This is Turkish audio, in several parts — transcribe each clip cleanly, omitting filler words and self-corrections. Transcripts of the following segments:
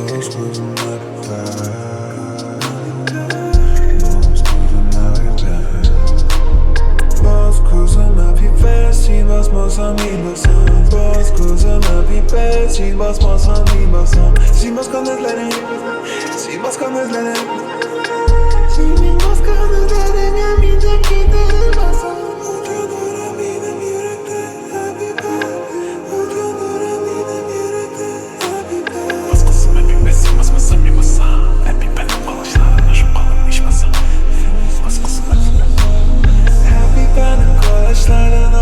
Boz gözüne biber. Boz gözüne biber. Boz gözüne biber. Sil basmasam iyi basam. Boz gözüne biber. Sil basmasam iyi basam. Sil baskan izlerim. Sil baskan izlerim. Sil baskan izlerim. Yemeyecek giderim basam.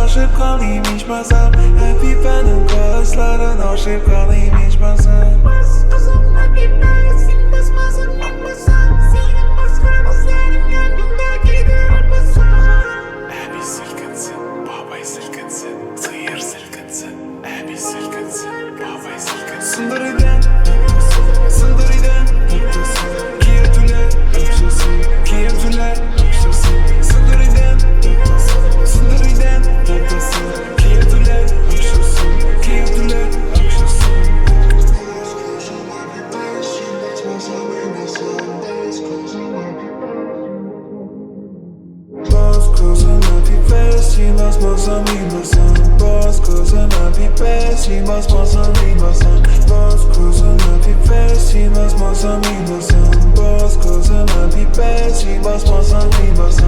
Aşık kalayım içmezsem. Happy benim gözlerin aşık kalayım içmezsem. Bas kızımla bir bensin, basmasın yapmasam. Senin başka gözlerin gönlümde gider basam. Abi silkinsin, babay silkinsin, sıyır silkinsin. Abi silkinsin, babay silkinsin. Sındırıdan, sındırıdan. Kiyatüler, kiyatüler. Sındırıdan, sındırıdan. Kiyatüler, kiyatüler. Boz gözüne biber, sil basmasam iyi basam. Boz gözüne biber, sil basmasam iyi basam. Boz gözüne biber, sil basmasam iyi basam. Boz gözüne biber, sil basmasam iyi basam.